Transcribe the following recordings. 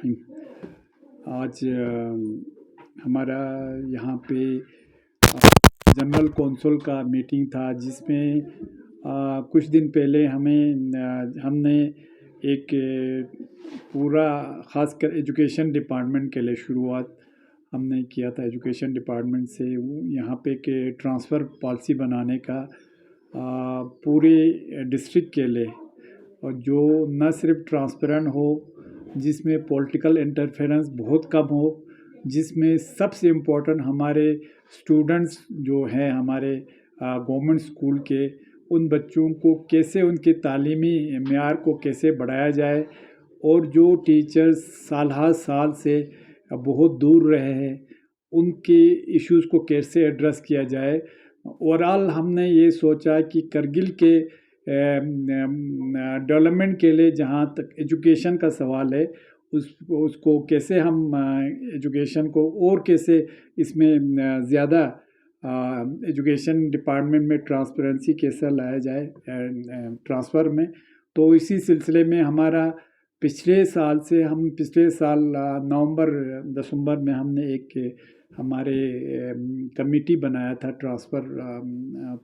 आज हमारा यहाँ पे जनरल कौंसिल का मीटिंग था, जिसमें कुछ दिन पहले हमने एक पूरा खासकर एजुकेशन डिपार्टमेंट के लिए शुरुआत हमने किया था। एजुकेशन डिपार्टमेंट से यहाँ पे के ट्रांसफ़र पॉलिसी बनाने का पूरे डिस्ट्रिक्ट के लिए, और जो न सिर्फ ट्रांसपेरेंट हो, जिसमें पॉलिटिकल इंटरफेरेंस बहुत कम हो, जिसमें सबसे इम्पोर्टेंट हमारे स्टूडेंट्स जो हैं हमारे गवर्नमेंट स्कूल के, उन बच्चों को कैसे उनके तालीमी मेयार को कैसे बढ़ाया जाए, और जो टीचर्स साल हर साल से बहुत दूर रहे हैं उनके इश्यूज़ को कैसे एड्रेस किया जाए। ओवरऑल हमने ये सोचा कि करगिल के डेवलपमेंट के लिए जहाँ तक एजुकेशन का सवाल है, उसको कैसे हम एजुकेशन को और कैसे इसमें ज़्यादा एजुकेशन डिपार्टमेंट में ट्रांसपेरेंसी कैसे लाया जाए ट्रांसफ़र में। तो इसी सिलसिले में हमारा पिछले साल नवंबर दिसंबर में हमने एक हमारे कमेटी बनाया था ट्रांसफ़र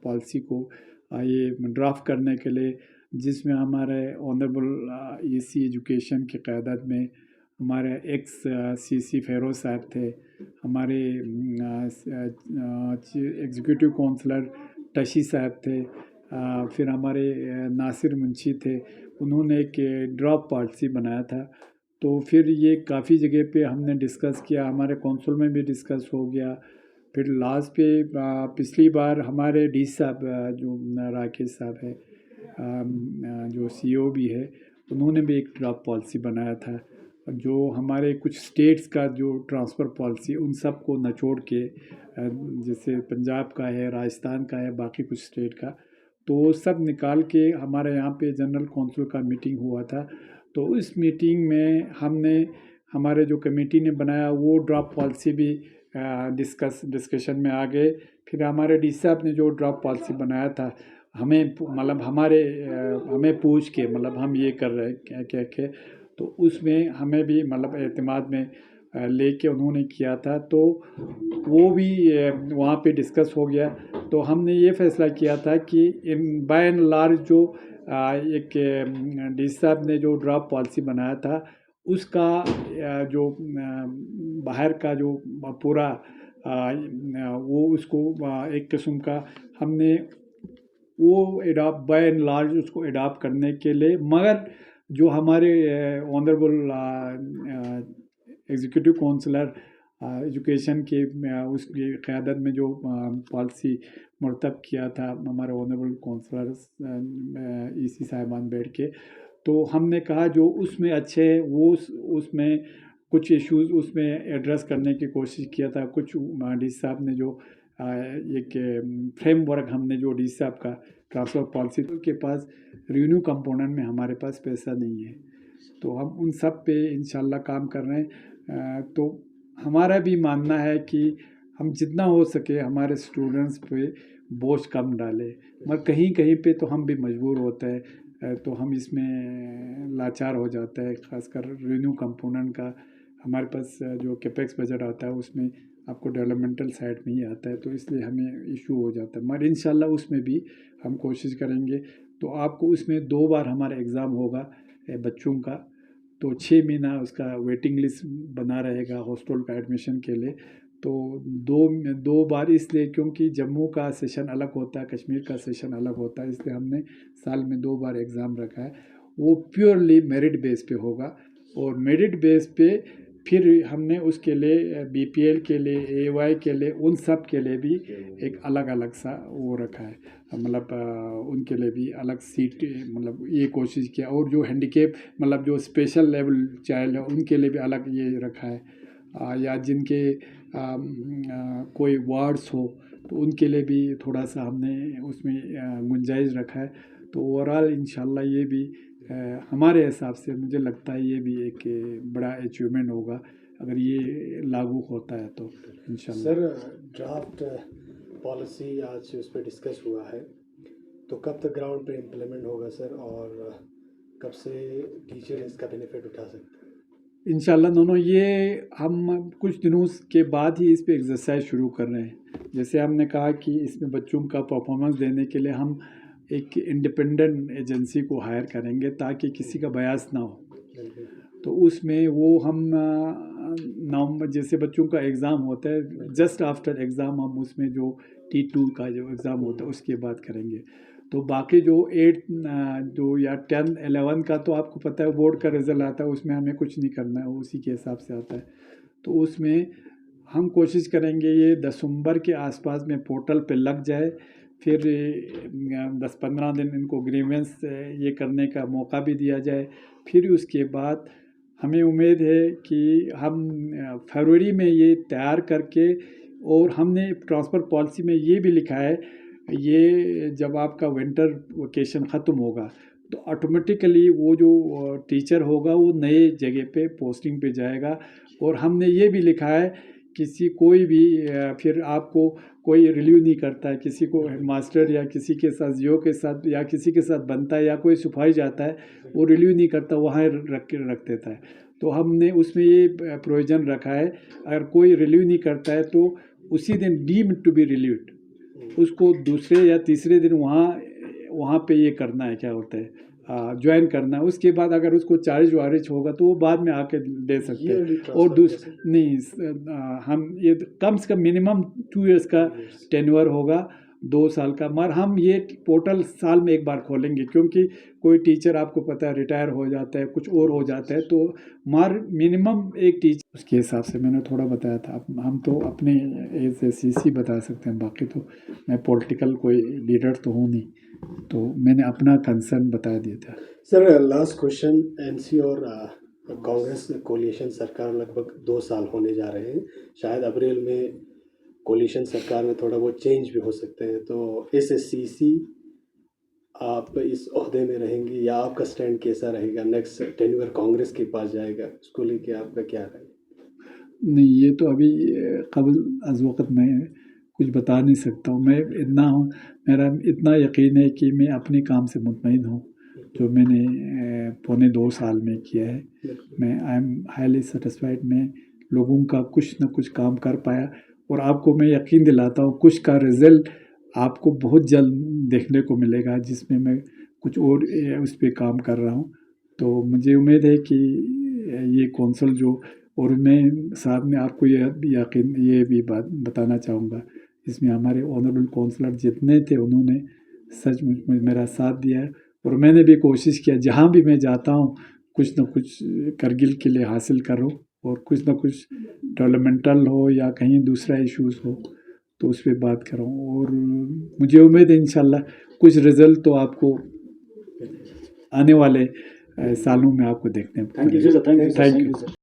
पॉलिसी को ये ड्राफ्ट करने के लिए, जिसमें हमारे ऑनरेबल ईसी एजुकेशन की क़यादत में हमारे एक्स सीसी फेरोज साहब थे, हमारे एग्जीक्यूटिव काउंसलर टशी साहब थे, फिर हमारे नासिर मुंशी थे। उन्होंने एक ड्राफ्ट पॉलिसी बनाया था। तो फिर ये काफ़ी जगह पे हमने डिस्कस किया, हमारे काउंसिल में भी डिस्कस हो गया। फिर लास्ट पे पिछली बार हमारे डी साहब जो राकेश साहब है, जो सीईओ भी है, उन्होंने भी एक ड्राफ्ट पॉलिसी बनाया था, जो हमारे कुछ स्टेट्स का जो ट्रांसफ़र पॉलिसी उन सब को निचोड़ के, जैसे पंजाब का है, राजस्थान का है, बाकी कुछ स्टेट का, तो सब निकाल के हमारे यहाँ पे जनरल कौंसिल का मीटिंग हुआ था। तो इस मीटिंग में हमारे जो कमेटी ने बनाया वो ड्राफ्ट पॉलिसी भी डिस्कशन में आ गए। फिर हमारे डी साहब ने जो ड्राफ्ट पॉलिसी बनाया था, हमें पूछ के हम ये कर रहे हैं क्या क्या, तो उसमें हमें भी एतमाद में लेके उन्होंने किया था। तो वो भी वहाँ पे डिस्कस हो गया। तो हमने ये फैसला किया था कि बाय एंड लार्ज जो एक डी साहब ने जो ड्राफ्ट पॉलिसी बनाया था, उसका जो बाहर का जो पूरा वो उसको एक किस्म का हमने वो बाय एंड लार्ज उसको एडॉप्ट करने के लिए, मगर जो हमारे ऑनरेबल एग्जीक्यूटिव काउंसलर एजुकेशन के उसकी क़यादत में जो पॉलिसी मरतब किया था हमारे ऑनरेबल काउंसलर ईसी साहिबान बैठ के, तो हमने कहा जो उसमें अच्छे है वो उसमें कुछ इश्यूज़ उसमें एड्रेस करने की कोशिश किया था। कुछ डी साहब ने जो एक फ्रेमवर्क हमने जो डी साहब का ट्रांसफ़र पॉलिसी के पास रेवेन्यू कंपोनेंट में हमारे पास पैसा नहीं है, तो हम उन सब पे इंशाल्लाह काम कर रहे हैं। तो हमारा भी मानना है कि हम जितना हो सके हमारे स्टूडेंट्स पे बोझ कम डालें, मगर कहीं कहीं पे तो हम भी मजबूर होते हैं, तो हम इसमें लाचार हो जाता है। ख़ासकर रेवेन्यू कंपोनेंट का हमारे पास जो कैपेक्स बजट आता है उसमें आपको डेवलपमेंटल साइड में ही आता है, तो इसलिए हमें इशू हो जाता है। मगर इंशाल्लाह उसमें भी हम कोशिश करेंगे। तो आपको उसमें 2 बार हमारा एग्ज़ाम होगा बच्चों का, तो 6 महीना उसका वेटिंग लिस्ट बना रहेगा हॉस्टल का एडमिशन के लिए। तो दो बार इसलिए क्योंकि जम्मू का सेशन अलग होता है, कश्मीर का सेशन अलग होता है, इसलिए हमने साल में 2 बार एग्ज़ाम रखा है। वो प्योरली मेरिट बेस पे होगा, और मेरिट बेस पे फिर हमने उसके लिए बीपीएल के लिए, एवाई के लिए, उन सब के लिए भी एक अलग अलग सा वो रखा है, उनके लिए भी अलग सीट ये कोशिश किया। और जो हैंडीकेप जो स्पेशल लेवल चाइल्ड है उनके लिए भी अलग ये रखा है, या जिनके कोई वार्ड्स हो तो उनके लिए भी थोड़ा सा हमने उसमें गुंजाइश रखा है। तो ओवरऑल इंशाल्लाह ये भी हमारे हिसाब से मुझे लगता है ये भी एक बड़ा अचीवमेंट होगा अगर ये लागू होता है तो इंशाल्लाह। सर, ड्राफ्ट पॉलिसी आज उस पर डिस्कस हुआ है, तो कब तक ग्राउंड पे इम्प्लीमेंट होगा सर, और कब से टीचर इसका बेनिफिट उठा सकते हैं? इंशाल्लाह दोनों ये हम कुछ दिनों के बाद ही इस पे एक्सरसाइज शुरू कर रहे हैं। जैसे हमने कहा कि इसमें बच्चों का परफॉर्मेंस देने के लिए हम एक इंडिपेंडेंट एजेंसी को हायर करेंगे ताकि किसी का बयास ना हो। तो उसमें वो हम नवंबर जैसे बच्चों का एग्ज़ाम होता है, जस्ट आफ्टर एग्ज़ाम हम उसमें जो T2 का जो एग्ज़ाम होता है उसके बाद करेंगे। तो बाकी जो 8 जो या 10 11 का तो आपको पता है बोर्ड का रिज़ल्ट आता है, उसमें हमें कुछ नहीं करना है, वो उसी के हिसाब से आता है। तो उसमें हम कोशिश करेंगे ये दिसंबर के आसपास में पोर्टल पे लग जाए। फिर 10-15 दिन इनको ग्रीवेंस ये करने का मौका भी दिया जाए। फिर उसके बाद हमें उम्मीद है कि हम फरवरी में ये तैयार करके, और हमने ट्रांसफ़र पॉलिसी में ये भी लिखा है, ये जब आपका विंटर वेकेशन ख़त्म होगा तो ऑटोमेटिकली वो जो टीचर होगा वो नए जगह पे पोस्टिंग पे जाएगा। और हमने ये भी लिखा है किसी कोई भी फिर आपको कोई रिलीव नहीं करता है, किसी को मास्टर या किसी के साथ जियो के साथ या किसी के साथ बनता है या कोई सिपाही जाता है वो रिलीव नहीं करता, वहाँ रख देता है। तो हमने उसमें ये प्रोविज़न रखा है, अगर कोई रिलीव नहीं करता है तो उसी दिन डीम्ड टू बी रिलीव्ड उसको दूसरे या तीसरे दिन वहाँ पे ये करना है, क्या होता है, ज्वाइन करना है। उसके बाद अगर उसको चार्ज वारिज होगा तो वो बाद में आके दे सकते हैं। और नहीं हम ये कम से कम मिनिमम 2 इयर्स का टेन्योर होगा, 2 साल का। मगर हम ये पोर्टल साल में एक बार खोलेंगे क्योंकि कोई टीचर आपको पता है रिटायर हो जाता है, कुछ और हो जाता है, तो मगर मिनिमम एक टीचर उसके हिसाब से मैंने थोड़ा बताया था। हम तो अपने एज ए CC बता सकते हैं, बाकी तो मैं पॉलिटिकल कोई लीडर तो हूँ नहीं, तो मैंने अपना कंसर्न बता दिया था। सर लास्ट क्वेश्चन, एनसी और कांग्रेस कोलिशन सरकार लगभग 2 साल होने जा रहे हैं, शायद अप्रैल में कोलिशन सरकार में थोड़ा बहुत चेंज भी हो सकते हैं, तो इस CC आप इस ओहदे में रहेंगे या आपका स्टैंड कैसा रहेगा? नेक्स्ट टेन्योर कांग्रेस के पास जाएगा, उसको लेके आपका क्या राय? नहीं, ये तो अभी कबल अज़ वक़्त मैं कुछ बता नहीं सकता हूँ। मैं इतना हूँ, मेरा इतना यकीन है कि मैं अपने काम से मुतमईन हूँ जो मैंने पौने 2 साल में किया है। मैं आई एम हाईली सेटिस्फाइड। मैं लोगों का कुछ न कुछ काम कर पाया, और आपको मैं यकीन दिलाता हूँ कुछ का रिज़ल्ट आपको बहुत जल्द देखने को मिलेगा, जिसमें मैं कुछ और उस पे काम कर रहा हूँ। तो मुझे उम्मीद है कि ये कौंसल जो, और मैं साथ में आपको ये भी बात बताना चाहूँगा, इसमें हमारे ऑनरेबल काउंसलर जितने थे उन्होंने सचमुच में मेरा साथ दिया है। और मैंने भी कोशिश किया जहाँ भी मैं जाता हूँ कुछ न कुछ करगिल के लिए हासिल करूँ, और कुछ न कुछ डेवलपमेंटल हो या कहीं दूसरा इश्यूज़ हो तो उस पर बात करूँ। और मुझे उम्मीद है इंशाल्लाह कुछ रिज़ल्ट तो आपको आने वाले सालों में आपको देखने को मिलेगा। Thank you sir.